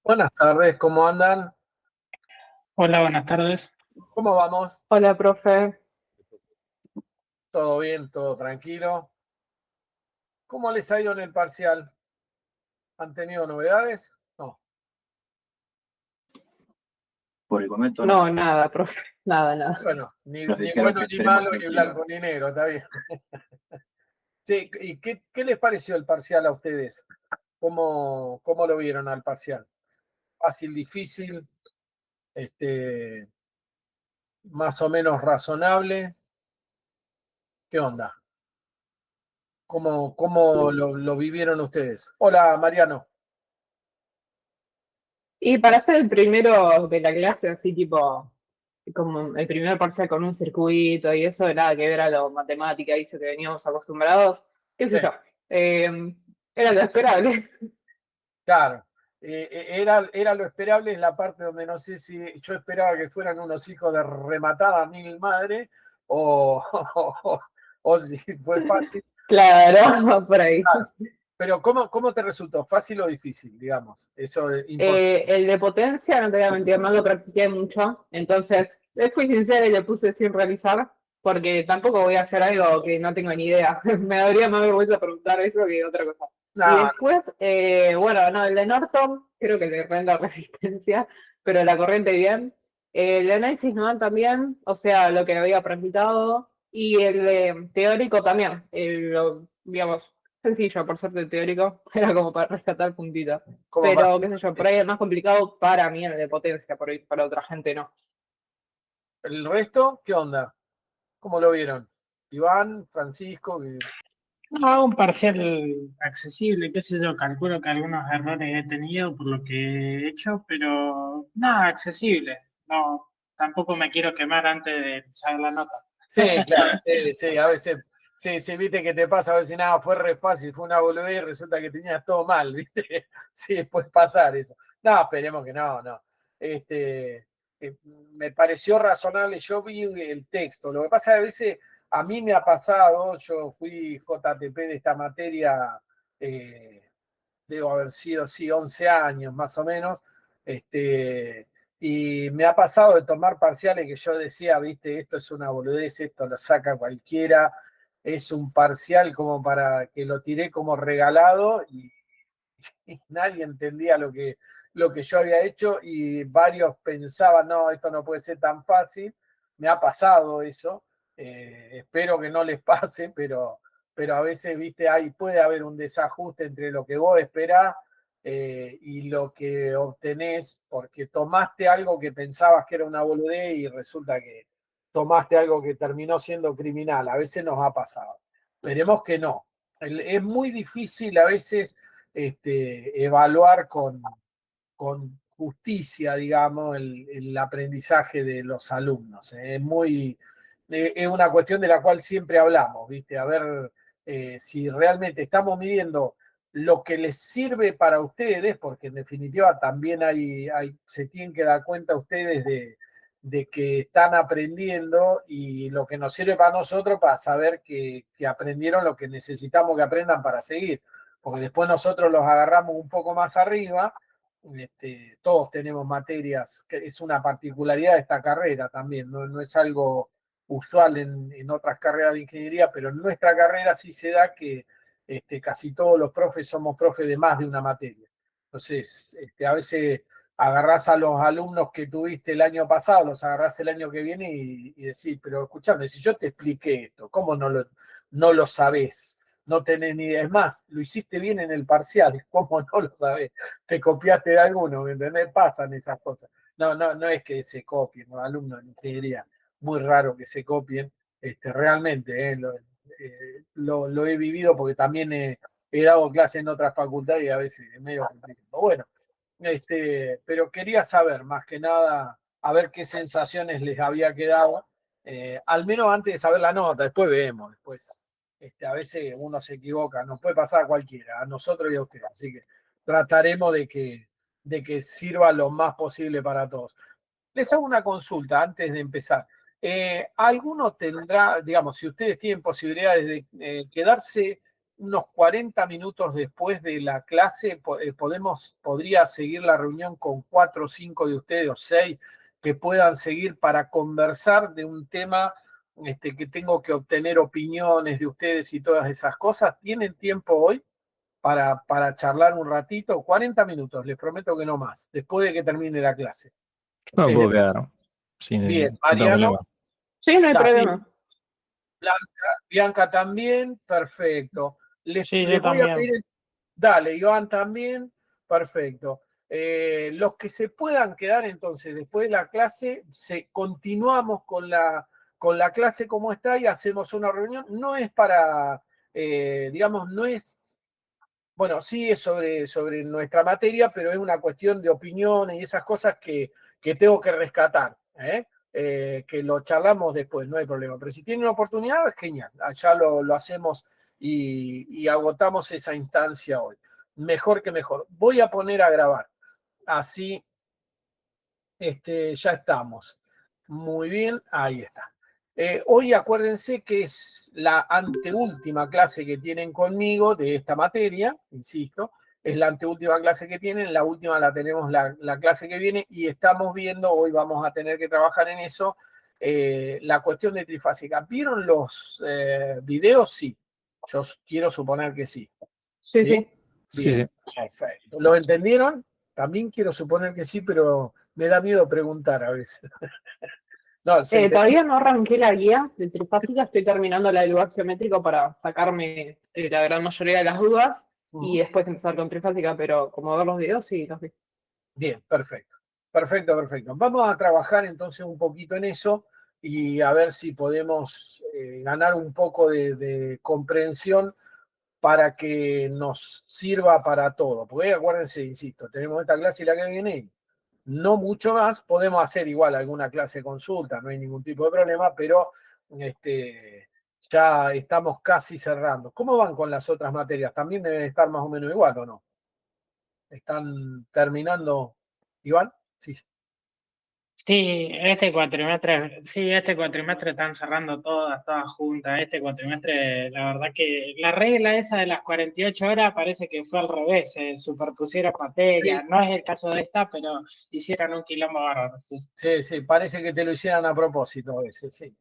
Buenas tardes, ¿cómo andan? Hola, buenas tardes. ¿Cómo vamos? Hola, profe. ¿Todo bien? ¿Todo tranquilo? ¿Cómo les ha ido en el parcial? ¿Han tenido novedades? No. Por el momento no. No, nada, profe. Nada, nada. Bueno, ni Nos dijeron bueno, que ni esperemos malo, ni tranquilo. blanco, ni negro, está bien. Sí, ¿y qué les pareció el parcial a ustedes? ¿Cómo lo vieron al parcial? ¿Fácil, difícil? ¿Más o menos razonable? ¿Qué onda? ¿Cómo lo vivieron ustedes? Hola, Mariano. Y para ser el primero de la clase, así tipo, como el primer parcial con un circuito y eso, nada que ver a lo matemática y eso que veníamos acostumbrados, qué sé Sí. yo. Era lo esperable. Claro, era lo esperable en la parte donde no sé si yo esperaba que fueran unos hijos de rematada mil madre o, o si fue fácil. Claro, por ahí. Claro. Pero ¿cómo te resultó? ¿Fácil o difícil, digamos? Eso es importante. El de potencia, no te voy a mentir, no lo practiqué mucho, entonces fui sincera y le puse sin realizar, porque tampoco voy a hacer algo que no tengo ni idea. Me daría más vergüenza preguntar eso que otra cosa. Y No, después, bueno, no, el de Norton, creo que le renda resistencia, pero la corriente bien. El de análisis no también, o sea, lo que había practicado. Y el de teórico también, digamos, sencillo, por suerte el teórico, era como para rescatar puntitos. como más. Pero, qué sé yo, por ahí es más complicado para mí el de potencia, por ahí para otra gente no. ¿El resto? ¿Qué onda? ¿Cómo lo vieron? Iván, Francisco, No, un parcial accesible, qué sé yo, calculo que algunos errores he tenido por lo que he hecho, pero nada, accesible. No, tampoco me quiero quemar antes de saber la nota. Sí, claro, sí, a veces, sí, viste que te pasa, a veces nada, fue re fácil, fue una boludez y resulta que tenías todo mal, viste, sí, puede pasar eso. No, esperemos que no. Este, Me pareció razonable, yo vi el texto, lo que pasa es que a veces a mí me ha pasado, yo fui JTP de esta materia, debo haber sido, sí, 11 años más o menos, y me ha pasado de tomar parciales que yo decía, viste, esto es una boludez, esto lo saca cualquiera, es un parcial como para que lo tiré como regalado y nadie entendía lo que yo había hecho y varios pensaban, no, esto no puede ser tan fácil. Me ha pasado eso, espero que no les pase, pero a veces, viste, puede haber un desajuste entre lo que vos esperás y lo que obtenés, porque tomaste algo que pensabas que era una boludez y resulta que tomaste algo que terminó siendo criminal. A veces nos ha pasado. Esperemos que no. Es muy difícil a veces evaluar con justicia, digamos, el aprendizaje de los alumnos. Es una cuestión de la cual siempre hablamos, ¿viste? A ver si realmente estamos midiendo lo que les sirve para ustedes, porque en definitiva también se tienen que dar cuenta ustedes de que están aprendiendo y lo que nos sirve para nosotros para saber que aprendieron lo que necesitamos que aprendan para seguir, porque después nosotros los agarramos un poco más arriba. Todos tenemos materias, que es una particularidad de esta carrera también, no es algo usual en otras carreras de ingeniería, pero en nuestra carrera sí se da que casi todos los profes somos profes de más de una materia. Entonces, a veces agarrás a los alumnos que tuviste el año pasado, los agarrás el año que viene y decís, pero escúchame, si yo te expliqué esto, ¿cómo no lo sabés? No tenés ni idea. Es más, lo hiciste bien en el parcial, ¿cómo no lo sabés? Te copiaste de alguno, ¿me entendés? Pasan esas cosas. No es que se copien, los alumnos de ingeniería, muy raro que se copien, realmente, lo he vivido porque también he dado clases en otras facultades y a veces es medio complicado. Bueno, pero quería saber más que nada, a ver qué sensaciones les había quedado, al menos antes de saber la nota, después vemos, después a veces uno se equivoca, nos puede pasar a cualquiera, a nosotros y a ustedes, así que trataremos de que sirva lo más posible para todos. Les hago una consulta antes de empezar. ¿Alguno tendrá, digamos, si ustedes tienen posibilidades de quedarse unos 40 minutos después de la clase podría seguir la reunión con 4 o 5 de ustedes o 6 que puedan seguir para conversar de un tema que tengo que obtener opiniones de ustedes y todas esas cosas. ¿Tienen tiempo hoy para charlar un ratito? 40 minutos, les prometo que no más, después de que termine la clase. No puedo quedar. Sí, Bien, no tengo Mariano. problema. Sí, no hay Dale. problema. Bianca también, perfecto. Sí, Les yo voy a también. pedir, dale, Iván también, perfecto. Los que se puedan quedar entonces después de la clase, continuamos con la clase como está y hacemos una reunión. No es para, digamos, no es, bueno, sí es sobre nuestra materia, pero es una cuestión de opiniones y esas cosas que tengo que rescatar, que lo charlamos después, no hay problema. Pero si tienen una oportunidad, es genial. Allá lo hacemos y agotamos esa instancia hoy. Mejor que mejor. Voy a poner a grabar. Así ya estamos. Muy bien, ahí está. Hoy acuérdense que es la anteúltima clase que tienen conmigo de esta materia, insisto, es la anteúltima clase que tienen, la última la tenemos la clase que viene y estamos viendo, hoy vamos a tener que trabajar en eso, la cuestión de trifásica. ¿Vieron los videos? Sí, yo quiero suponer que sí. Sí, sí. Sí, Bien, perfecto. ¿Lo entendieron? También quiero suponer que sí, pero me da miedo preguntar a veces. No, Todavía no arranqué la guía de trifásica, estoy terminando la del lugar geométrico para sacarme la gran mayoría de las dudas y después empezar con trifásica, pero como ver los videos, sí, los vi. Bien, perfecto. Perfecto, perfecto. Vamos a trabajar entonces un poquito en eso y a ver si podemos ganar un poco de comprensión para que nos sirva para todo. Porque acuérdense, insisto, tenemos esta clase y la que viene, no mucho más, podemos hacer igual alguna clase de consulta, no hay ningún tipo de problema, pero ya estamos casi cerrando. ¿Cómo van con las otras materias? ¿También deben estar más o menos igual o no? ¿Están terminando, Iván? Sí. Este cuatrimestre están cerrando todas juntas. Este cuatrimestre, la verdad que la regla esa de las 48 horas parece que fue al revés, se superpusieron materias. Sí. No es el caso de esta, pero hicieron un quilombo bárbaro. Sí, parece que te lo hicieran a propósito a veces, sí.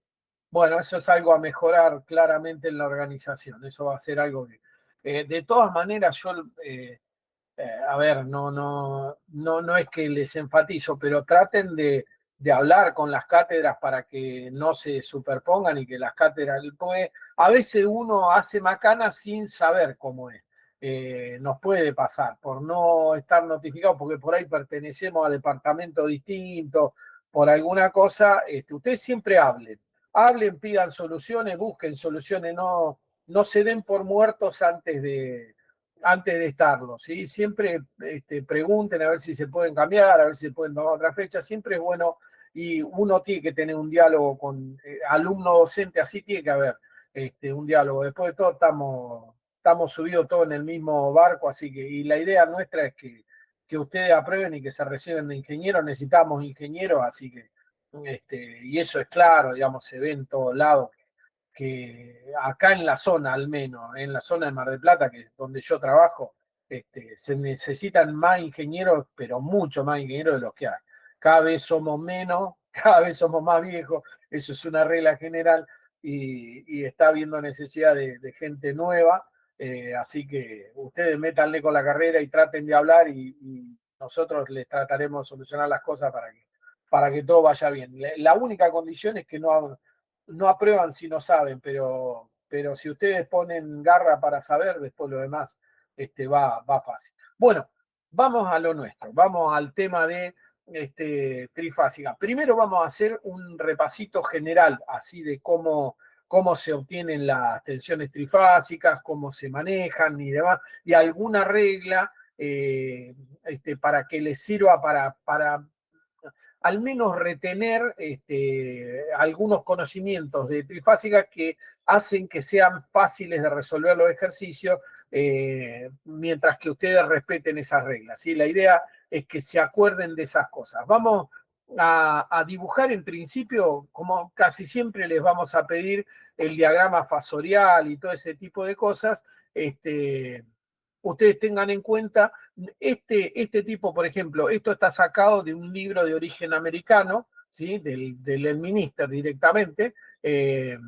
Bueno, eso es algo a mejorar claramente en la organización, eso va a ser algo que... de todas maneras, yo... a ver, no es que les enfatizo, pero traten de hablar con las cátedras para que no se superpongan y que las cátedras, porque a veces uno hace macana sin saber cómo es. Nos puede pasar por no estar notificado, porque por ahí pertenecemos a departamentos distintos, por alguna cosa. Ustedes siempre hablen, pidan soluciones, busquen soluciones, no se den por muertos antes de estarlo, ¿sí? Siempre pregunten a ver si se pueden cambiar, a ver si se pueden tomar otra fecha, siempre es bueno y uno tiene que tener un diálogo con alumno docente, así tiene que haber un diálogo. Después de todo estamos subidos todos en el mismo barco, así que, y la idea nuestra es que ustedes aprueben y que se reciben de ingenieros, necesitamos ingenieros, así que, y eso es claro, digamos, se ve en todos lados que acá en la zona, al menos, en la zona de Mar del Plata, que es donde yo trabajo, se necesitan más ingenieros, pero mucho más ingenieros de los que hay. Cada vez somos menos, cada vez somos más viejos, eso es una regla general, y está habiendo necesidad de gente nueva, así que ustedes métanle con la carrera y traten de hablar y nosotros les trataremos de solucionar las cosas para que todo vaya bien. La única condición es que no aprueban si no saben, pero si ustedes ponen garra para saber, después lo demás va fácil. Bueno, vamos a lo nuestro, vamos al tema de trifásica. Primero vamos a hacer un repasito general, así de cómo se obtienen las tensiones trifásicas, cómo se manejan y demás, y alguna regla para que les sirva para al menos retener algunos conocimientos de trifásica que hacen que sean fáciles de resolver los ejercicios mientras que ustedes respeten esas reglas. ¿Sí? La idea es que se acuerden de esas cosas. Vamos a dibujar en principio, como casi siempre les vamos a pedir el diagrama fasorial y todo ese tipo de cosas, ustedes tengan en cuenta, este tipo, por ejemplo, esto está sacado de un libro de origen americano, ¿sí? del Elminster directamente, que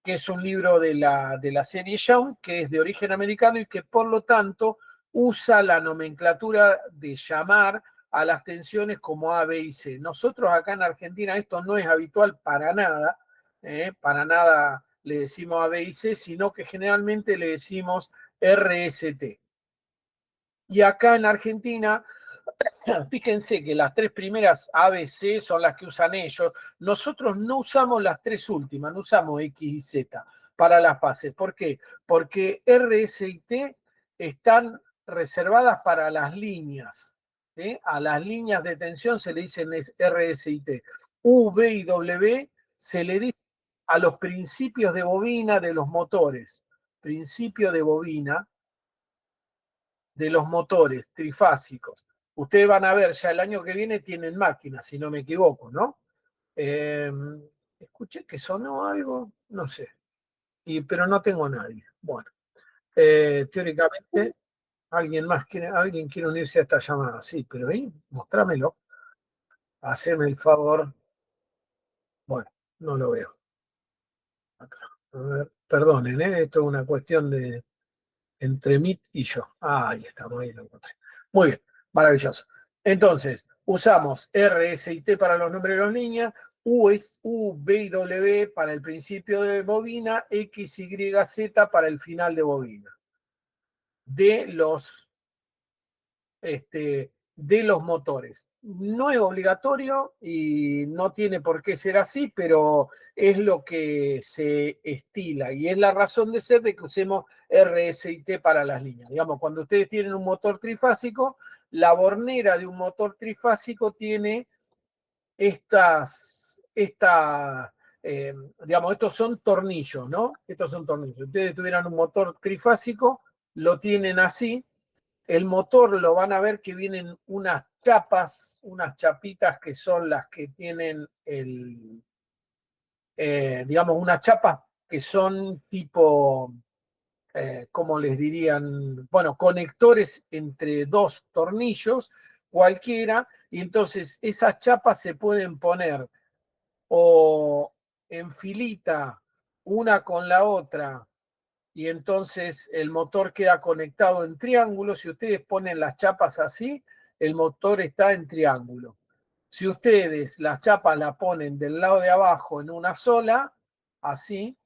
es un libro de la serie Young, que es de origen americano y que por lo tanto usa la nomenclatura de llamar a las tensiones como A, B y C. Nosotros acá en Argentina esto no es habitual para nada le decimos A, B y C, sino que generalmente le decimos RST. Y acá en Argentina, fíjense que las tres primeras ABC son las que usan ellos. Nosotros no usamos las tres últimas, no usamos X y Z para las fases. ¿Por qué? Porque RS y T están reservadas para las líneas. ¿Sí? A las líneas de tensión se le dicen RS y T. U, V y W se le dice a los principios de bobina de los motores. Principio de bobina de los motores trifásicos. Ustedes van a ver, ya el año que viene tienen máquinas, si no me equivoco, ¿no? Escuché que sonó algo, no sé, pero no tengo a nadie. Bueno, teóricamente, alguien quiere unirse a esta llamada, sí, pero ahí, mostrámelo, haceme el favor. Bueno, no lo veo. Acá. A ver, perdonen, esto es una cuestión de entre Meet y yo. Ahí estamos, ahí lo encontré. Muy bien, maravilloso. Entonces, usamos R, S y T para los nombres de las líneas, U, B y W para el principio de bobina, X, Y, Z para el final de bobina. De los motores. No es obligatorio y no tiene por qué ser así, pero es lo que se estila y es la razón de ser de que usemos RS y T para las líneas. Digamos, cuando ustedes tienen un motor trifásico, la bornera de un motor trifásico tiene digamos, estos son tornillos, ¿no? Estos son tornillos. Si ustedes tuvieran un motor trifásico, lo tienen así. El motor lo van a ver que vienen unas chapas, unas chapitas que son las que tienen digamos, unas chapas que son tipo, ¿cómo les dirían? Bueno, conectores entre dos tornillos, cualquiera, y entonces esas chapas se pueden poner o en filita una con la otra, y entonces el motor queda conectado en triángulo. Si ustedes ponen las chapas así, el motor está en triángulo. Si ustedes las chapas la ponen del lado de abajo en una sola, así,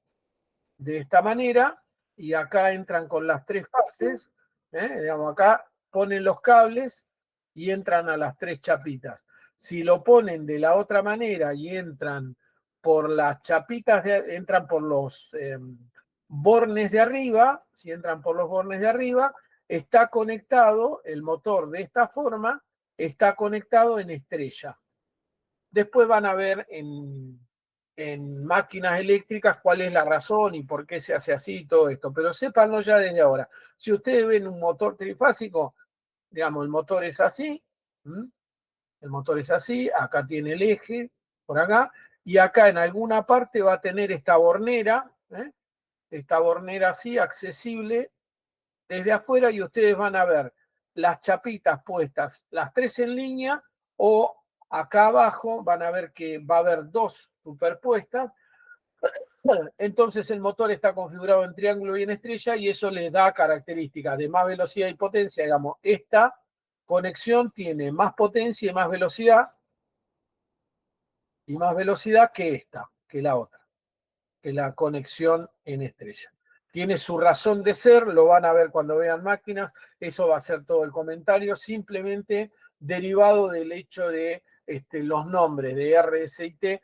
de esta manera, y acá entran con las tres fases, digamos, acá ponen los cables y entran a las tres chapitas. Si lo ponen de la otra manera y entran por las chapitas, entran por los bornes de arriba, si entran por los bornes de arriba, está conectado, el motor de esta forma, está conectado en estrella. Después van a ver en máquinas eléctricas cuál es la razón y por qué se hace así y todo esto, pero sépanlo ya desde ahora. Si ustedes ven un motor trifásico, digamos, el motor es así, acá tiene el eje, por acá, y acá en alguna parte va a tener esta bornera así, accesible desde afuera, y ustedes van a ver las chapitas puestas, las tres en línea, o acá abajo van a ver que va a haber dos superpuestas. Entonces el motor está configurado en triángulo y en estrella, y eso le da características de más velocidad y potencia. Digamos, esta conexión tiene más potencia y más velocidad que esta, que la otra, que la conexión en estrella. Tiene su razón de ser, lo van a ver cuando vean máquinas, eso va a ser todo el comentario, simplemente derivado del hecho de los nombres de RS y T.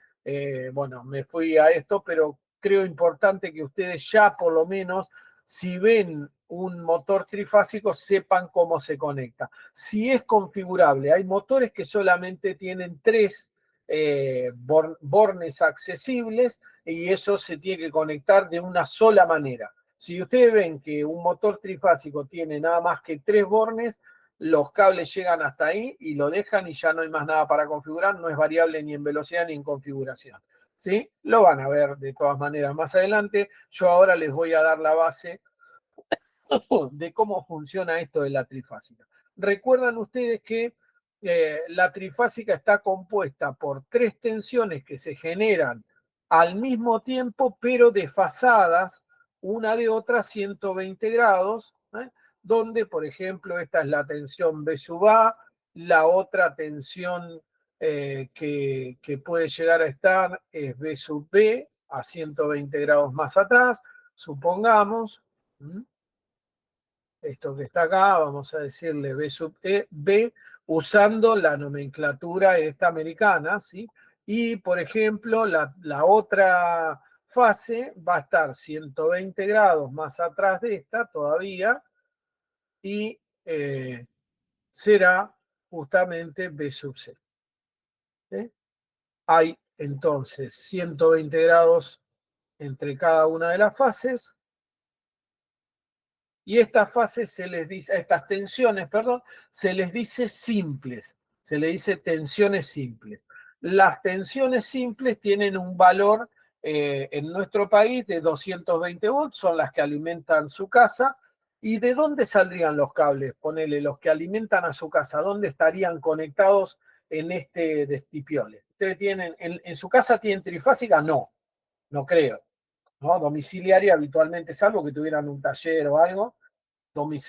Bueno, me fui a esto, pero creo importante que ustedes ya por lo menos, si ven un motor trifásico, sepan cómo se conecta. Si es configurable, hay motores que solamente tienen tres bornes accesibles, y eso se tiene que conectar de una sola manera. Si ustedes ven que un motor trifásico tiene nada más que tres bornes, los cables llegan hasta ahí y lo dejan y ya no hay más nada para configurar, no es variable ni en velocidad ni en configuración. ¿Sí? Lo van a ver de todas maneras más adelante. Yo ahora les voy a dar la base de cómo funciona esto de la trifásica. Recuerdan ustedes que la trifásica está compuesta por 3 tensiones que se generan al mismo tiempo, pero desfasadas una de otra 120 grados, donde, por ejemplo, esta es la tensión B sub A, la otra tensión que puede llegar a estar es B sub B, a 120 grados más atrás, supongamos. Esto que está acá, vamos a decirle B sub E, B, usando la nomenclatura esta americana, ¿sí? Y, por ejemplo, la otra fase va a estar 120 grados más atrás de esta todavía, y será justamente B sub C. ¿Sí? Hay entonces 120 grados entre cada una de las fases, y estas fases se les dice, estas tensiones, perdón, se les dice simples, se les dice tensiones simples. Las tensiones simples tienen un valor en nuestro país de 220 volts, son las que alimentan su casa. ¿Y de dónde saldrían los cables? Ponele, los que alimentan a su casa, ¿dónde estarían conectados en este destipiole? ¿Ustedes tienen, en su casa tienen trifásica? No, no creo. ¿No? Domiciliaria habitualmente, salvo que tuvieran un taller o algo,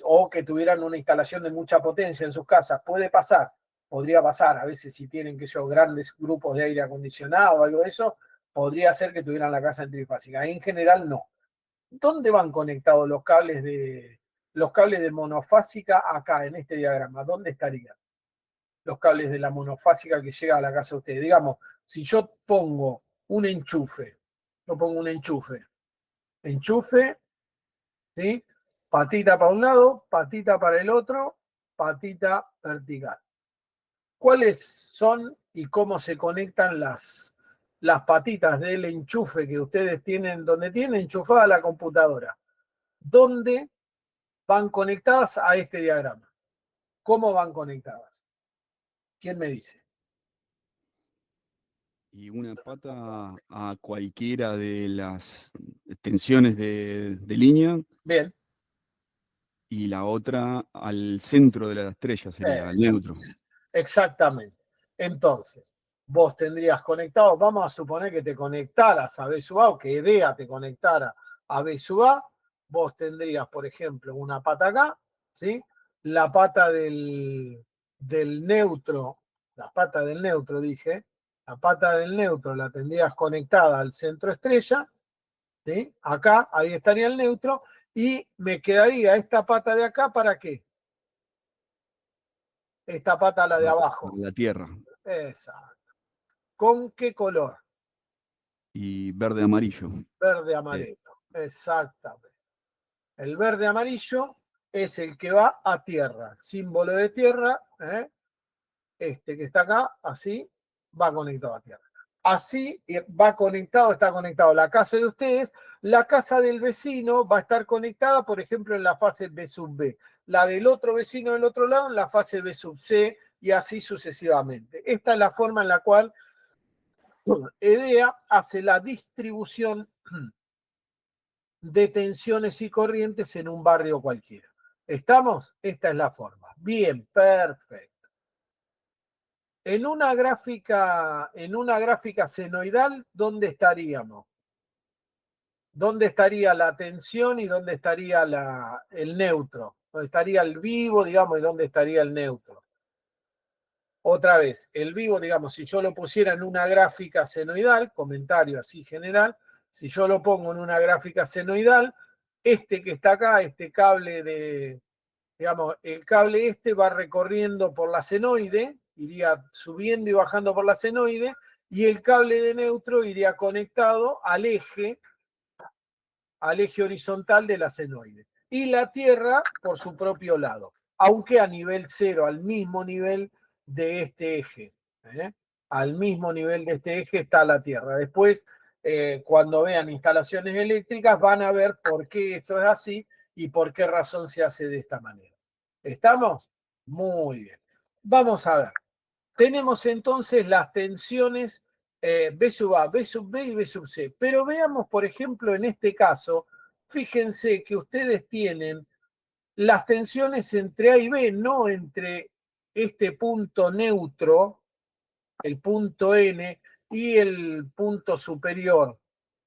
o que tuvieran una instalación de mucha potencia en sus casas. Puede pasar, podría pasar, a veces si tienen que yo grandes grupos de aire acondicionado o algo de eso, podría ser que tuvieran la casa en trifásica. En general no. ¿Dónde van conectados los cables de monofásica acá en este diagrama? ¿Dónde estarían los cables de la monofásica que llega a la casa de ustedes? Digamos, si yo pongo un enchufe, enchufe, ¿sí? Patita para un lado, patita para el otro, patita vertical. ¿Cuáles son y cómo se conectan las patitas del enchufe que ustedes tienen, donde tienen enchufada la computadora? ¿Dónde van conectadas a este diagrama? ¿Cómo van conectadas? ¿Quién me dice? Y una pata a cualquiera de las tensiones de línea Bien. y la otra al centro de la estrella, sería al neutro. Exactamente. Entonces, vos tendrías conectado, vamos a suponer que te conectaras a B sub A o que EDEA te conectara a B sub A, vos tendrías, por ejemplo, una pata acá, ¿sí? La pata del neutro, la pata del neutro dije, la pata del neutro la tendrías conectada al centro estrella, ¿sí? Acá, ahí estaría el neutro, y me quedaría esta pata de acá, ¿para qué? Esta pata, la de abajo. La Tierra. Exacto. ¿Con qué color? Y verde amarillo. Verde amarillo. Exactamente. El verde amarillo es el que va a tierra. Símbolo de tierra, este que está acá, así, va conectado a tierra. Así va conectado, está conectado la casa de ustedes. La casa del vecino va a estar conectada, por ejemplo, en la fase B sub B. La del otro vecino del otro lado en la fase B sub C, y así sucesivamente. Esta es la forma en la cual EDEA hace la distribución de tensiones y corrientes en un barrio cualquiera. ¿Estamos? Esta es la forma. Bien, perfecto. En una gráfica senoidal, ¿dónde estaríamos? ¿Dónde estaría la tensión y dónde estaría el neutro? ¿Dónde estaría el vivo, digamos, y dónde estaría el neutro? Otra vez, el vivo, digamos, si yo lo pusiera en una gráfica senoidal, comentario así general, si yo lo pongo en una gráfica senoidal, este que está acá, este cable digamos, el cable este va recorriendo por la senoide, iría subiendo y bajando por la senoide, y el cable de neutro iría conectado al eje horizontal de la senoide. Y la Tierra por su propio lado, aunque a nivel cero, al mismo nivel de este eje. Al mismo nivel de este eje está la Tierra. Después, cuando vean instalaciones eléctricas, van a ver por qué esto es así y por qué razón se hace de esta manera. ¿Estamos? Muy bien. Vamos a ver. Tenemos entonces las tensiones B sub A, B sub B y B sub C. Pero veamos, por ejemplo, en este caso, fíjense que ustedes tienen las tensiones entre A y B, no entre este punto neutro, el punto N, y el punto superior.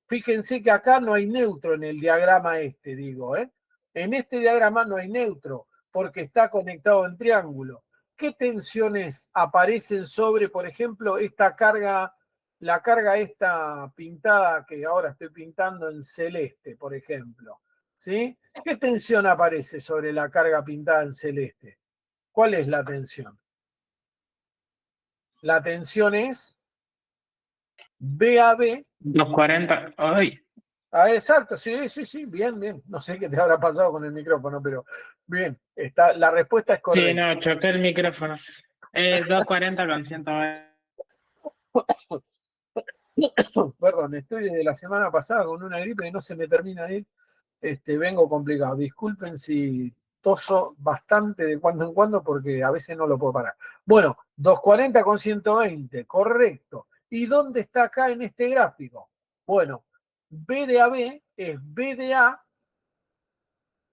Fíjense que acá no hay neutro en el diagrama este, digo, ¿eh? En este diagrama no hay neutro, porque está conectado en triángulo. ¿Qué tensiones aparecen sobre, por ejemplo, esta carga, la carga esta pintada que ahora estoy pintando en celeste, por ejemplo? ¿Sí? ¿Qué tensión aparece sobre la carga pintada en celeste? ¿Cuál es la tensión? La tensión es BAB. 240. Ay, Ah, exacto, sí, bien, bien. No sé qué te habrá pasado con el micrófono, pero bien, está, la respuesta es sí, correcta. no, choqué el micrófono. 240 con 120. Perdón, estoy desde la semana pasada con una gripe y no se me termina de ir. Vengo complicado. Disculpen si toso bastante de cuando en cuando porque a veces no lo puedo parar. Bueno, 240 con 120, correcto. ¿Y dónde está acá en este gráfico? Bueno, B de AB es B de A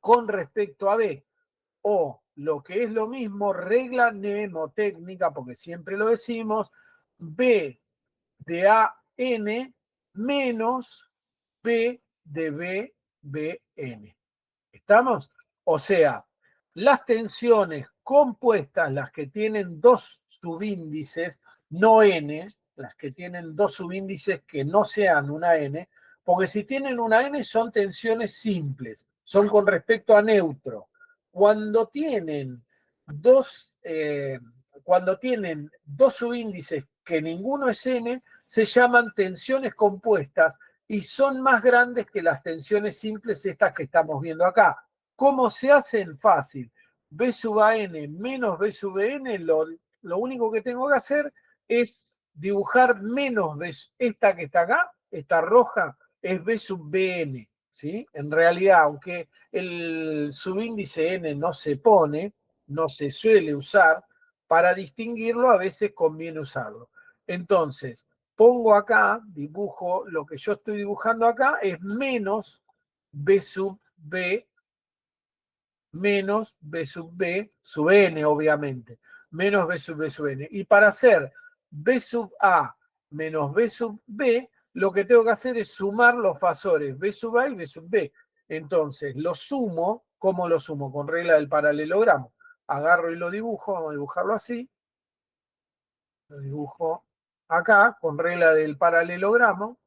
con respecto a B. O lo que es lo mismo, regla mnemotécnica, porque siempre lo decimos, B de AN menos B de BBN. ¿Estamos? O sea, las tensiones compuestas, las que tienen dos subíndices, no N, las que tienen dos subíndices que no sean una N, porque si tienen una N son tensiones simples, son con respecto a neutro. Cuando tienen cuando tienen dos subíndices que ninguno es N, se llaman tensiones compuestas y son más grandes que las tensiones simples estas que estamos viendo acá. ¿Cómo se hacen? Fácil. B sub AN menos B sub N, lo único que tengo que hacer es dibujar menos B, esta que está acá, esta roja, es B sub BN. ¿Sí? En realidad, aunque el subíndice N no se pone, no se suele usar, para distinguirlo a veces conviene usarlo. Entonces, pongo acá, dibujo, lo que yo estoy dibujando acá es menos B sub B menos B sub N, obviamente. Menos B sub N. Y para hacer B sub A menos B sub B, lo que tengo que hacer es sumar los fasores B sub A y B sub B. Entonces, lo sumo, ¿cómo lo sumo? Con regla del paralelogramo. Agarro y lo dibujo, vamos a dibujarlo así. Lo dibujo acá, con regla del paralelogramo.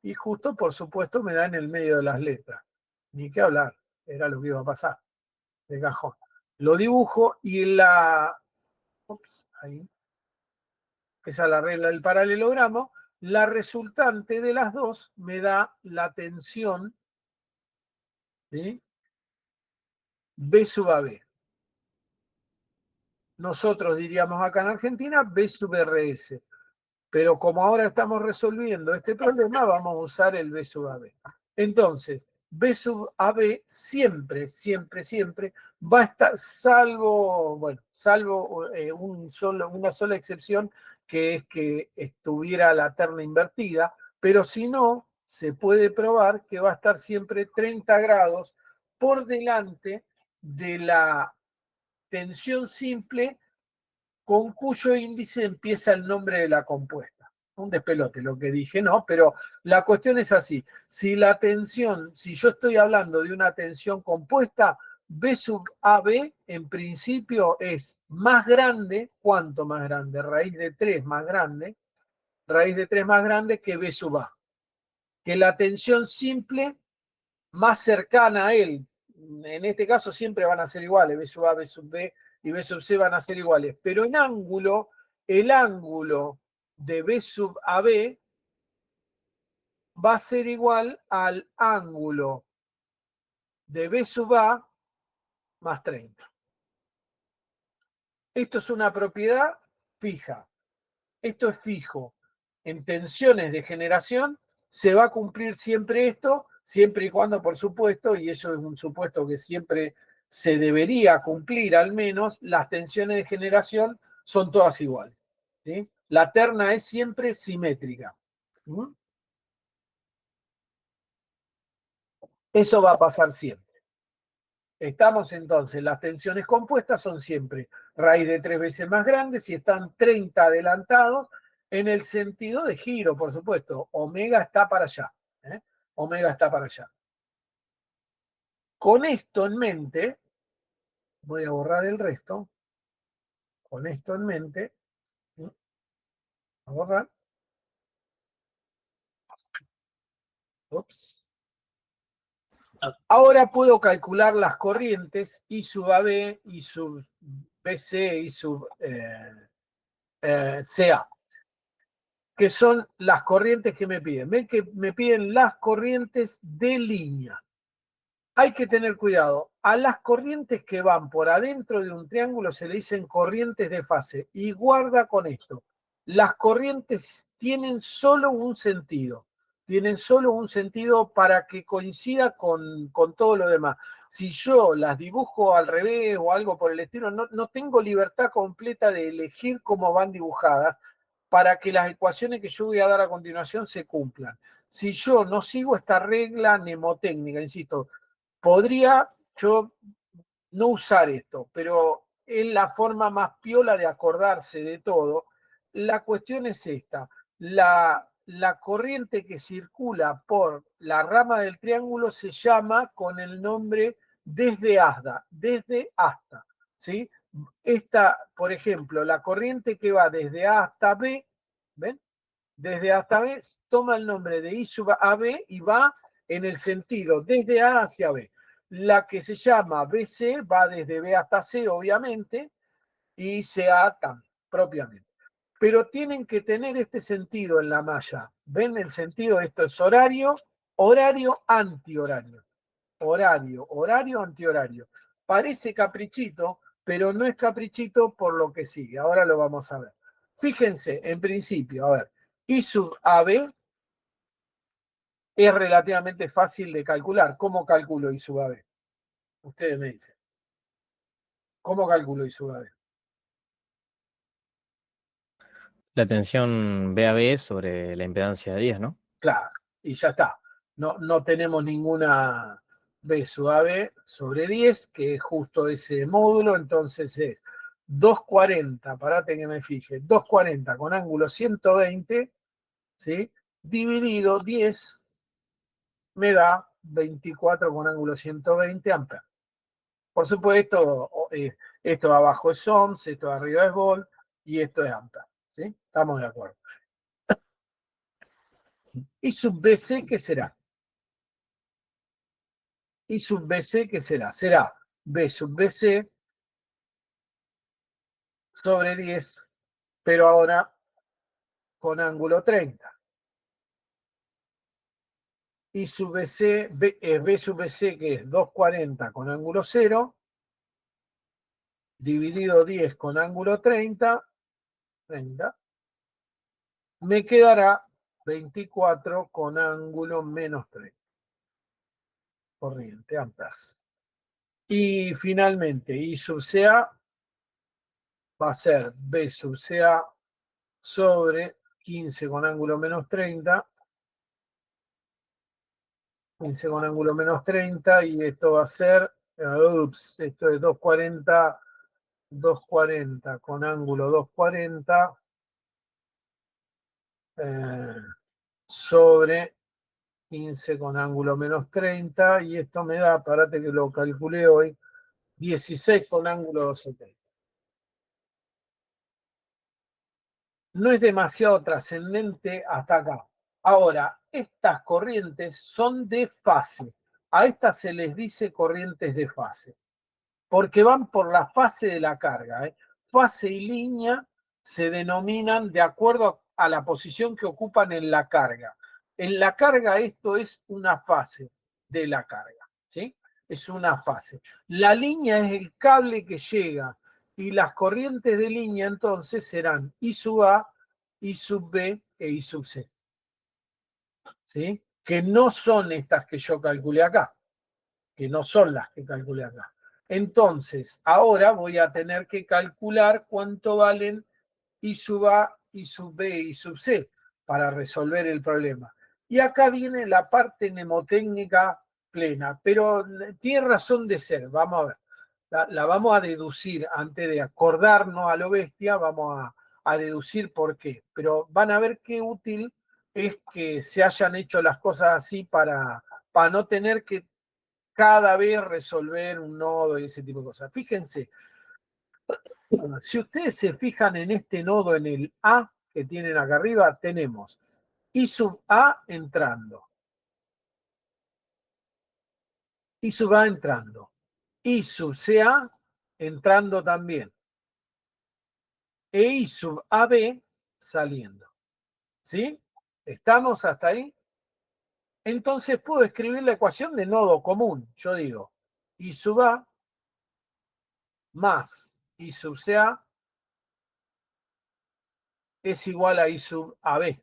Y justo, por supuesto, me da en el medio de las letras. Ni qué hablar, era lo que iba a pasar, de cajón. Lo dibujo y en la... Ups, ahí. Esa es la regla del paralelogramo. La resultante de las dos me da la tensión, ¿sí? B sub AB. Nosotros diríamos acá en Argentina B sub RS. Pero como ahora estamos resolviendo este problema, vamos a usar el B sub AB. Entonces, B sub AB siempre va a estar, salvo una sola excepción, que es que estuviera la terna invertida, pero si no, se puede probar que va a estar siempre 30 grados por delante de la tensión simple con cuyo índice empieza el nombre de la compuesta. Un despelote lo que dije, ¿no? Pero la cuestión es así. Si la tensión, si yo estoy hablando de una tensión compuesta, B sub AB en principio es más grande, ¿cuánto más grande? Raíz de 3 más grande, raíz de 3 más grande que B sub A. Que la tensión simple más cercana a él, en este caso siempre van a ser iguales, B sub A, B sub B y B sub C van a ser iguales, pero en ángulo, el ángulo de B sub AB va a ser igual al ángulo de B sub A más 30. Esto es una propiedad fija. Esto es fijo. En tensiones de generación se va a cumplir siempre esto, siempre y cuando, por supuesto, y eso es un supuesto que siempre se debería cumplir al menos, las tensiones de generación son todas iguales. ¿Sí? La terna es siempre simétrica. ¿Mm? Eso va a pasar siempre. Estamos entonces, las tensiones compuestas son siempre raíz de 3 veces más grandes y están 30 adelantados en el sentido de giro, por supuesto. Omega está para allá. Omega está para allá. Con esto en mente, voy a borrar el resto. Con esto en mente, a borrar. Ups. Ahora puedo calcular las corrientes I sub AB, I sub BC, I sub CA, que son las corrientes que me piden. Ven que me piden las corrientes de línea. Hay que tener cuidado. A las corrientes que van por adentro de un triángulo se le dicen corrientes de fase. Y guarda con esto. Las corrientes tienen solo un sentido. Tienen solo un sentido para que coincida con todo lo demás. Si yo las dibujo al revés o algo por el estilo, no tengo libertad completa de elegir cómo van dibujadas para que las ecuaciones que yo voy a dar a continuación se cumplan. Si yo no sigo esta regla mnemotécnica, insisto, podría yo no usar esto, pero es la forma más piola de acordarse de todo. La cuestión es esta. La corriente que circula por la rama del triángulo se llama con el nombre desde hasta, ¿sí? Esta, por ejemplo, la corriente que va desde A hasta B, ¿ven? Desde A hasta B toma el nombre de I sub AB y va en el sentido desde A hacia B. La que se llama BC va desde B hasta C, obviamente, y CA también, propiamente. Pero tienen que tener este sentido en la malla. ¿Ven el sentido? Esto es horario, horario, antihorario. Horario, horario, antihorario. Parece caprichito, pero no es caprichito por lo que sigue. Ahora lo vamos a ver. Fíjense, en principio, a ver, I sub AB es relativamente fácil de calcular. ¿Cómo calculo I sub AB? Ustedes me dicen. ¿Cómo calculo I sub AB? La tensión BAB sobre la impedancia de 10, ¿no? Claro, y ya está. No tenemos ninguna B sub AB sobre 10, que es justo ese módulo, entonces es 240, parate que me fije, 240 con ángulo 120, ¿sí? Dividido 10 me da 24 con ángulo 120 amperes. Por supuesto, esto abajo es ohms, esto arriba es volt y esto es amperes, ¿sí? Estamos de acuerdo. ¿Y sub BC qué será? ¿Y sub BC qué será? Será B sub BC sobre 10, pero ahora con ángulo 30. Y sub BC, B sub BC, que es 240 con ángulo 0, dividido 10 con ángulo 30, me quedará 24 con ángulo menos 30. Corriente, amperes. Y finalmente, I sub CA va a ser B sub CA sobre 15 con ángulo menos 30, 15 con ángulo menos 30, y esto va a ser, esto es 240, 240 con ángulo 240 sobre 15 con ángulo menos 30, y esto me da, parate que lo calculé hoy, 16 con ángulo 270. No es demasiado trascendente hasta acá. Ahora, estas corrientes son de fase. A estas se les dice corrientes de fase, porque van por la fase de la carga. Fase y línea se denominan de acuerdo a la posición que ocupan en la carga. En la carga esto es una fase de la carga, ¿sí? Es una fase. La línea es el cable que llega, y las corrientes de línea entonces serán I sub A, I sub B e I sub C, ¿sí? Que no son estas que yo calculé acá, que no son las que calculé acá. Entonces, ahora voy a tener que calcular cuánto valen I sub A, I sub B y I sub C para resolver el problema. Y acá viene la parte mnemotécnica plena, pero tiene razón de ser. Vamos a ver. La vamos a deducir antes de acordarnos a lo bestia, vamos a deducir por qué. Pero van a ver qué útil es que se hayan hecho las cosas así para no tener que cada vez resolver un nodo y ese tipo de cosas. Fíjense, si ustedes se fijan en este nodo, en el A que tienen acá arriba, tenemos I sub A entrando. I sub A entrando. I sub CA entrando también. E I sub AB saliendo. ¿Sí? ¿Estamos hasta ahí? Entonces puedo escribir la ecuación de nodo común. Yo digo, I sub A más I sub CA es igual a I sub AB.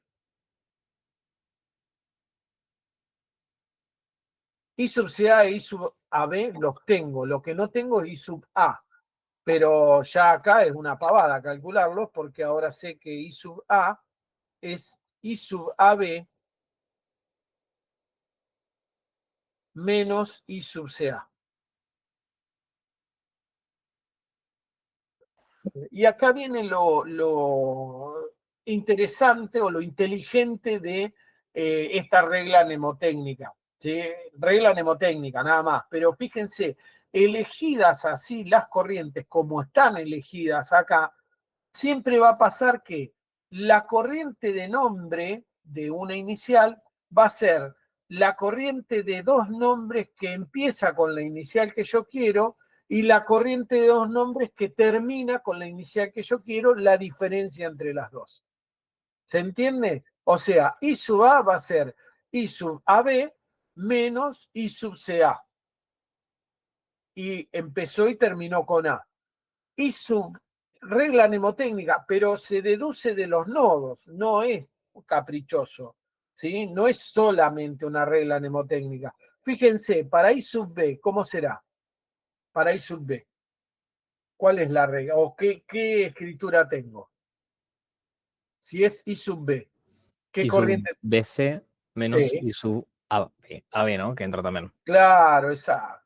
I sub CA e I sub AB los tengo. Lo que no tengo es I sub A. Pero ya acá es una pavada calcularlos porque ahora sé que I sub A es I sub AB menos I sub CA. Y acá viene lo interesante o lo inteligente de esta regla mnemotécnica. ¿Sí? Regla mnemotécnica, nada más. Pero fíjense, elegidas así las corrientes como están elegidas acá, siempre va a pasar que la corriente de nombre de una inicial va a ser la corriente de dos nombres que empieza con la inicial que yo quiero y la corriente de dos nombres que termina con la inicial que yo quiero, la diferencia entre las dos. ¿Se entiende? O sea, I sub A va a ser I sub AB menos I sub CA. Y empezó y terminó con A. I sub regla mnemotécnica, pero se deduce de los nodos, no es caprichoso, ¿sí? No es solamente una regla mnemotécnica. Fíjense, para I sub B, ¿cómo será? Para I sub B. ¿Cuál es la regla? ¿O qué escritura tengo? Si es I sub B, ¿qué I sub corriente? BC menos Sí, I sub AB, ¿no? Que entra también. claro, exacto.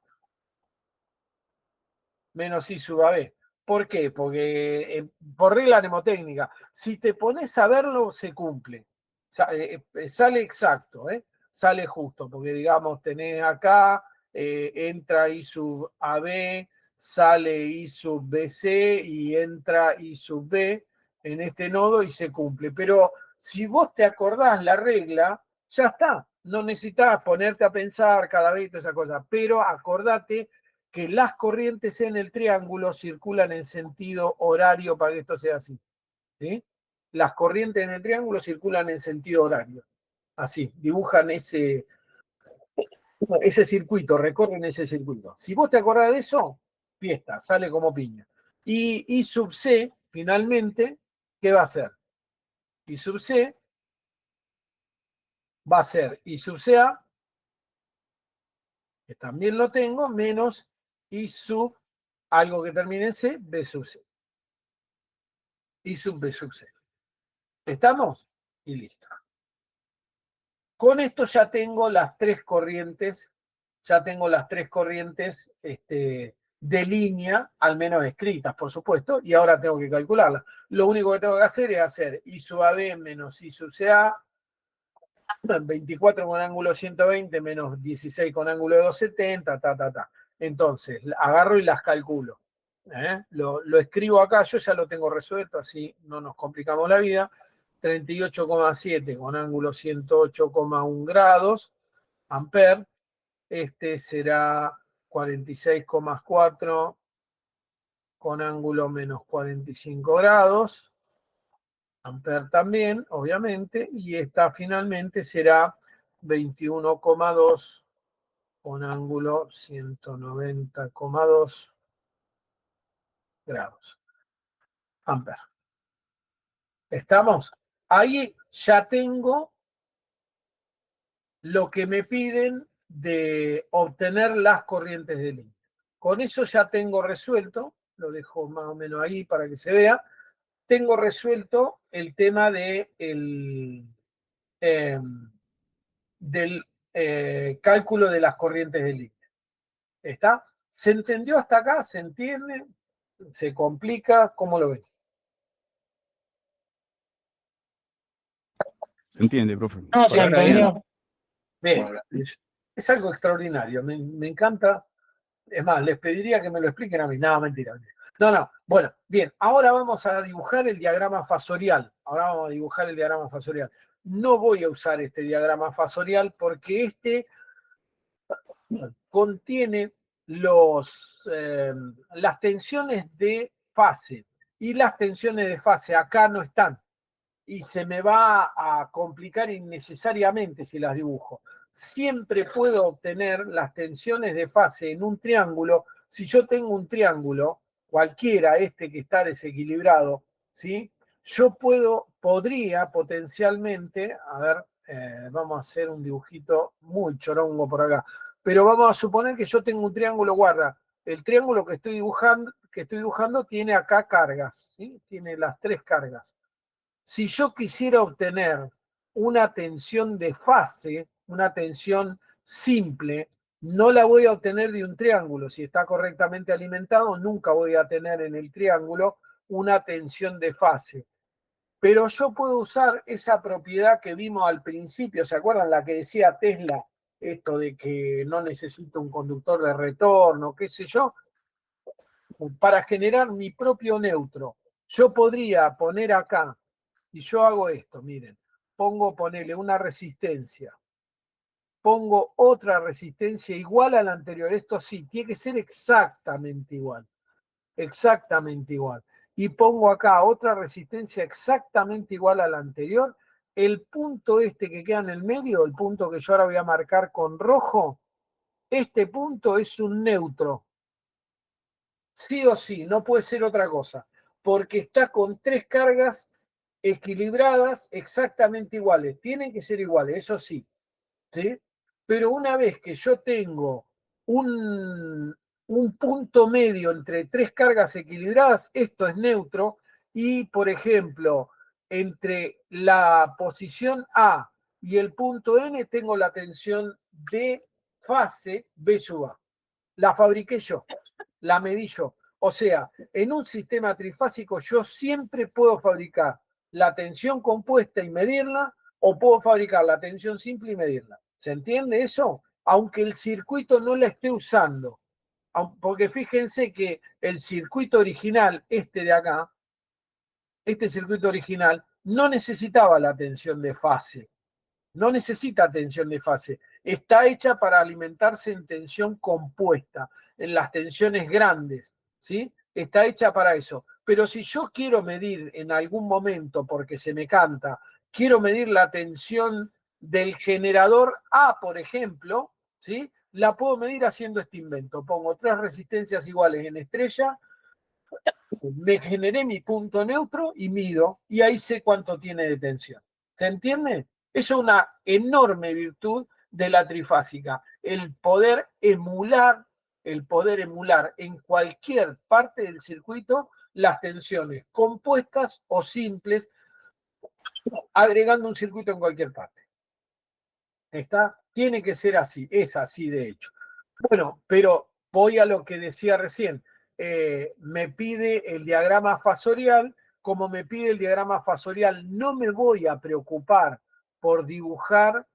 Menos I sub AB. ¿Por qué? Porque por regla mnemotécnica, si te pones a verlo, se cumple. Sale exacto, sale justo, porque digamos, tenés acá, entra I sub AB, sale I sub BC y entra I sub B en este nodo y se cumple. Pero si vos te acordás la regla, ya está. No necesitas ponerte a pensar cada vez toda esa cosa, pero acordate que las corrientes en el triángulo circulan en sentido horario para que esto sea así. ¿Sí? Las corrientes en el triángulo circulan en sentido horario. Así, dibujan ese circuito, recorren ese circuito. Si vos te acordás de eso, fiesta, sale como piña. Y I sub C, finalmente, ¿qué va a ser? I sub C va a ser I sub CA, que también lo tengo, menos I sub algo que termine en C, B sub C. I sub B sub C. ¿Estamos? Y listo. Con esto ya tengo las tres corrientes, de línea, al menos escritas, por supuesto, y ahora tengo que calcularlas. Lo único que tengo que hacer es hacer I sub AB menos I sub CA, 24 con ángulo 120 menos 16 con ángulo de 270, Entonces, agarro y las calculo. Lo escribo acá, yo ya lo tengo resuelto, así no nos complicamos la vida. 38,7 con ángulo 108,1 grados, amper. Este será 46,4 con ángulo menos 45 grados, amper también, obviamente, y esta finalmente será 21,2 con ángulo 190,2 grados, amper. ¿Estamos? Ahí ya tengo lo que me piden de obtener las corrientes de línea. Con eso ya tengo resuelto, lo dejo más o menos ahí para que se vea, tengo resuelto el tema de del cálculo de las corrientes de línea. ¿Está? ¿Se entendió hasta acá? ¿Se entiende? ¿Se complica? ¿Cómo lo ven? ¿Se entiende, profe? No, Por se ahora bien. entendió. Bien, es algo extraordinario, me encanta. Es más, les pediría que me lo expliquen a mí. No, mentira. No. Bueno, bien, ahora vamos a dibujar el diagrama fasorial. No voy a usar este diagrama fasorial porque este contiene las tensiones de fase. Y las tensiones de fase acá no están. Y se me va a complicar innecesariamente si las dibujo. Siempre puedo obtener las tensiones de fase en un triángulo. Si yo tengo un triángulo, cualquiera, este que está desequilibrado, ¿sí? Yo podría potencialmente, a ver, vamos a hacer un dibujito muy chorongo por acá, pero vamos a suponer que yo tengo un triángulo, guarda, el triángulo que estoy dibujando tiene acá cargas, ¿sí? Tiene las 3 cargas. Si yo quisiera obtener una tensión de fase, una tensión simple, no la voy a obtener de un triángulo. Si está correctamente alimentado, nunca voy a tener en el triángulo una tensión de fase. Pero yo puedo usar esa propiedad que vimos al principio, ¿se acuerdan la que decía Tesla? Esto de que no necesito un conductor de retorno, qué sé yo, para generar mi propio neutro. Yo podría poner acá, si yo hago esto, miren, ponerle una resistencia, pongo otra resistencia igual a la anterior. Esto sí, tiene que ser exactamente igual. Y pongo acá otra resistencia exactamente igual a la anterior. El punto este que queda en el medio, el punto que yo ahora voy a marcar con rojo, este punto es un neutro. Sí o sí, no puede ser otra cosa, porque está con 3 cargas equilibradas exactamente iguales. Tienen que ser iguales, eso sí, ¿sí? Pero una vez que yo tengo un punto medio entre 3 cargas equilibradas, esto es neutro, y por ejemplo, entre la posición A y el punto N tengo la tensión de fase B sub A. La fabriqué yo, la medí yo. O sea, en un sistema trifásico yo siempre puedo fabricar la tensión compuesta y medirla, o puedo fabricar la tensión simple y medirla. ¿Se entiende eso? Aunque el circuito no la esté usando. Porque fíjense que el circuito original, este de acá, este circuito original, no necesitaba la tensión de fase. No necesita tensión de fase. Está hecha para alimentarse en tensión compuesta, en las tensiones grandes, ¿sí? Está hecha para eso. Pero si yo quiero medir en algún momento, porque se me canta, quiero medir la tensión del generador A, por ejemplo, ¿sí? La puedo medir haciendo este invento. Pongo 3 resistencias iguales en estrella, me generé mi punto neutro y mido, y ahí sé cuánto tiene de tensión. ¿Se entiende? Eso es una enorme virtud de la trifásica, el poder emular en cualquier parte del circuito las tensiones compuestas o simples, agregando un circuito en cualquier parte. ¿Está? Tiene que ser así, es así de hecho. Bueno, pero voy a lo que decía recién. Me pide el diagrama fasorial. Como me pide el diagrama fasorial, no me voy a preocupar por dibujar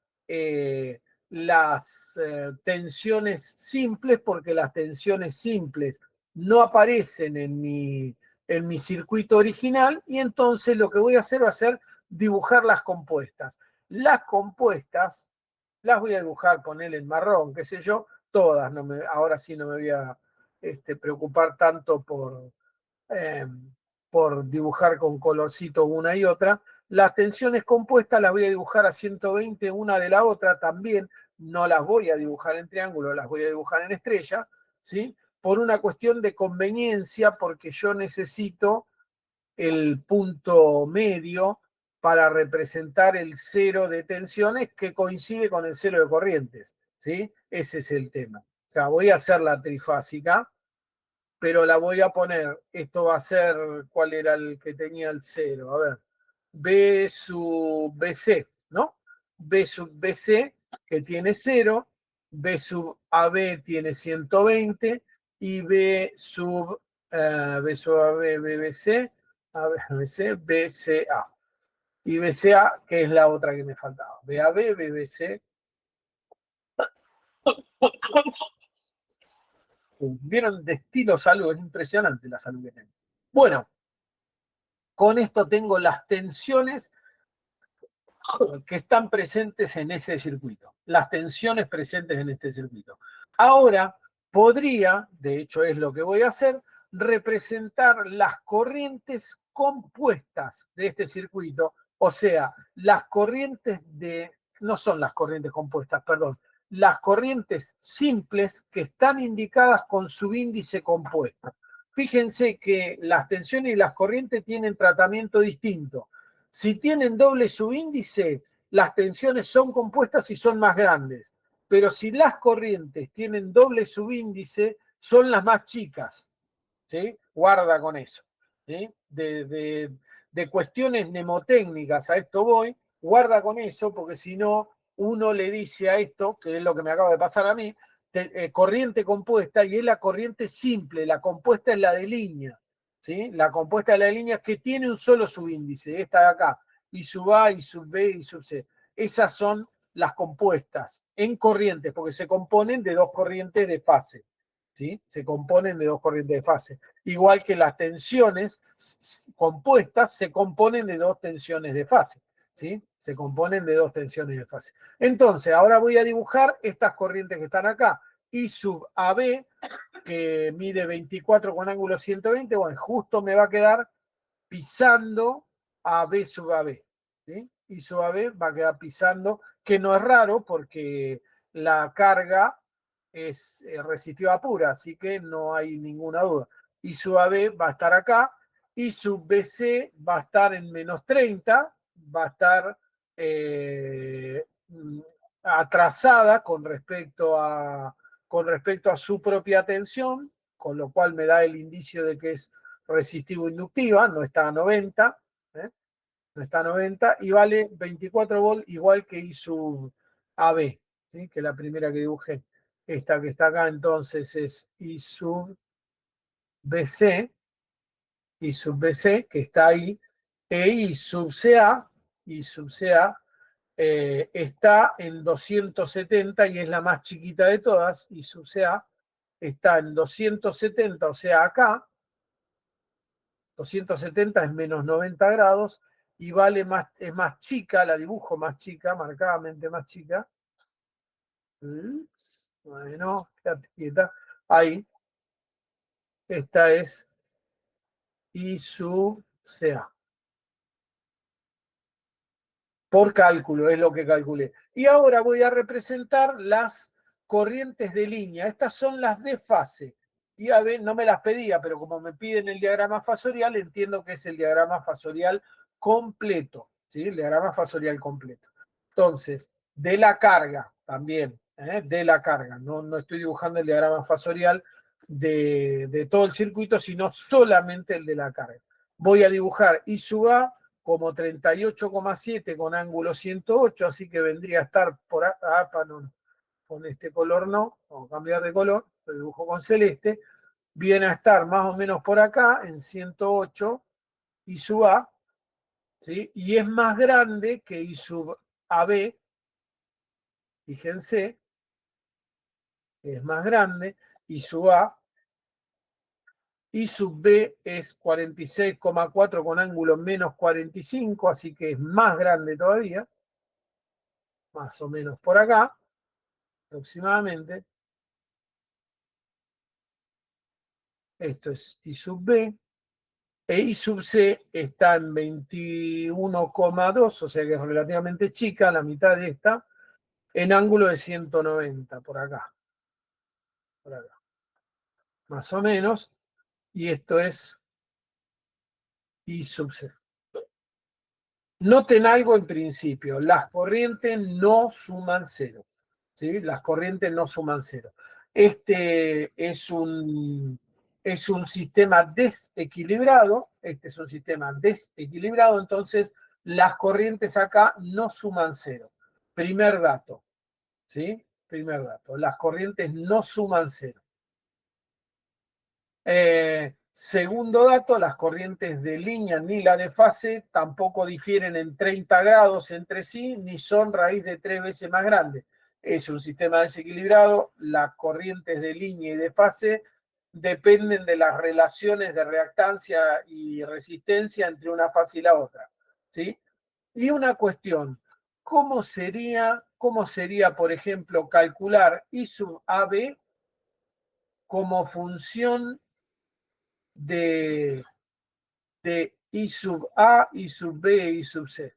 las tensiones simples, porque las tensiones simples no aparecen en mi circuito original, y entonces lo que voy a hacer va a ser dibujar las compuestas. Las compuestas las voy a dibujar, ponerle en marrón, qué sé yo, todas. Ahora sí no me voy a preocupar tanto por dibujar con colorcito una y otra. Las tensiones compuestas las voy a dibujar a 120 una de la otra también. No las voy a dibujar en triángulo, las voy a dibujar en estrella, ¿sí? Por una cuestión de conveniencia, porque yo necesito el punto medio para representar el cero de tensiones que coincide con el cero de corrientes, ¿sí? Ese es el tema. O sea, voy a hacer la trifásica, pero la voy a poner, esto va a ser, ¿cuál era el que tenía el cero? A ver, B sub BC, ¿no? B sub BC, que tiene 0, B sub AB tiene 120 y B sub AB, BBC, ABC, BCA. Y BCA, que es la otra que me faltaba. BAB, BBC. Vieron de estilo salud, es impresionante la salud que tengo. Bueno, con esto tengo las tensiones que están presentes en ese circuito. Las tensiones presentes en este circuito. Ahora podría, de hecho es lo que voy a hacer, representar las corrientes compuestas de este circuito, o sea, las corrientes no son las corrientes compuestas, perdón, las corrientes simples que están indicadas con subíndice compuesto. Fíjense que las tensiones y las corrientes tienen tratamiento distinto. Si tienen doble subíndice, las tensiones son compuestas y son más grandes. Pero si las corrientes tienen doble subíndice, son las más chicas. ¿Sí? Guarda con eso. ¿Sí? De cuestiones mnemotécnicas, a esto voy, guarda con eso, porque si no, uno le dice a esto, que es lo que me acaba de pasar a mí, corriente compuesta, y es la corriente simple, la compuesta es la de línea. ¿Sí? La compuesta de la línea que tiene un solo subíndice, esta de acá, I sub A, I sub B, I sub C. Esas son las compuestas en corrientes, porque se componen de dos corrientes de fase. ¿Sí? Se componen de dos corrientes de fase. Igual que las tensiones compuestas se componen de dos tensiones de fase. ¿Sí? Se componen de dos tensiones de fase. Entonces, ahora voy a dibujar estas corrientes que están acá. I sub AB, que mide 24 con ángulo 120, bueno, justo me va a quedar pisando a B sub AB. ¿Sí? I sub AB va a quedar pisando, que no es raro porque la carga es resistiva pura, así que no hay ninguna duda. I sub AB va a estar acá, I sub BC va a estar en menos 30, va a estar atrasada con respecto a su propia tensión, con lo cual me da el indicio de que es resistivo-inductiva, no está a 90, no está a 90, y vale 24 volt igual que I sub AB, ¿sí? Que es la primera que dibujé. Esta que está acá entonces es I sub BC, que está ahí, e I sub CA está en 270 y es la más chiquita de todas, I sub CA está en 270, o sea, acá, 270 es menos 90 grados y vale más, es más chica, la dibujo más chica, marcadamente más chica. Bueno, quédate quieta. Ahí. Esta es I sub CA. Por cálculo, es lo que calculé. Y ahora voy a representar las corrientes de línea. Estas son las de fase. Y a ver, no me las pedía, pero como me piden el diagrama fasorial, entiendo que es el diagrama fasorial completo. ¿Sí? El diagrama fasorial completo. Entonces, de la carga también, de la carga. No estoy dibujando el diagrama fasorial de todo el circuito, sino solamente el de la carga. Voy a dibujar I sub A como 38,7 con ángulo 108, así que vendría a estar por acá, no, con este color no, vamos a cambiar de color, lo dibujo con celeste, viene a estar más o menos por acá, en 108, I sub A, ¿sí? Y es más grande que I sub AB, fíjense, es más grande, I sub A, I sub B es 46,4 con ángulo menos 45, así que es más grande todavía, más o menos por acá, aproximadamente. Esto es I sub B. E I sub C está en 21,2, o sea que es relativamente chica, la mitad de esta, en ángulo de 190, por acá. Por acá. Más o menos. Y esto es I sub C. Noten algo en principio, las corrientes no suman cero. ¿Sí? Las corrientes no suman cero. Este es un sistema desequilibrado, entonces las corrientes acá no suman cero. Primer dato. ¿Sí? Primer dato. Las corrientes no suman 0. Segundo dato, las corrientes de línea ni la de fase tampoco difieren en 30 grados entre sí, ni son raíz de 3 veces más grande. Es un sistema desequilibrado. Las corrientes de línea y de fase dependen de las relaciones de reactancia y resistencia entre una fase y la otra. ¿Sí? Y una cuestión, ¿cómo sería, por ejemplo, calcular I sub AB como función de I sub A, I sub B, I sub C?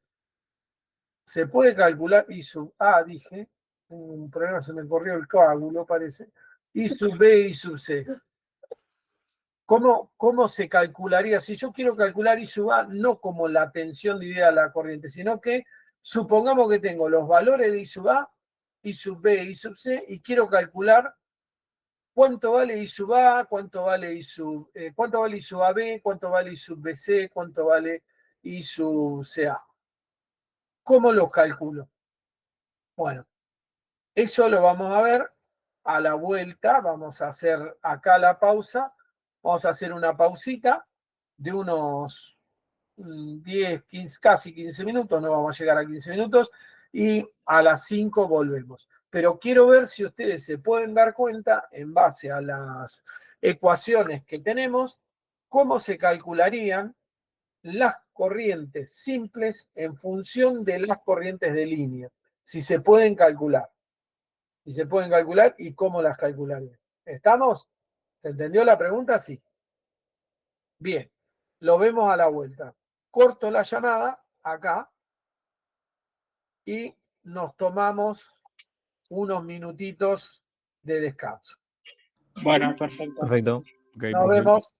Se puede calcular I sub A, dije, un problema, se me corrió el coágulo, parece. I sub B, I sub C. ¿Cómo se calcularía? Si yo quiero calcular I sub A, no como la tensión dividida a la corriente, sino que supongamos que tengo los valores de I sub A, I sub B, I sub C, y quiero calcular cuánto vale I sub A, cuánto vale I sub AB, cuánto vale I sub BC, cuánto vale I sub CA. ¿Cómo los calculo? Bueno, eso lo vamos a ver a la vuelta. Vamos a hacer acá la pausa. Vamos a hacer una pausita de unos 10, 15, casi 15 minutos. No vamos a llegar a 15 minutos. Y a las 5 volvemos. Pero quiero ver si ustedes se pueden dar cuenta, en base a las ecuaciones que tenemos, cómo se calcularían las corrientes simples en función de las corrientes de línea. Si se pueden calcular. Si se pueden calcular y cómo las calcularían. ¿Estamos? ¿Se entendió la pregunta? Sí. Bien. Lo vemos a la vuelta. Corto la llamada acá y nos tomamos unos minutitos de descanso. Bueno, perfecto. Perfecto. Ok, Nos profe. vemos.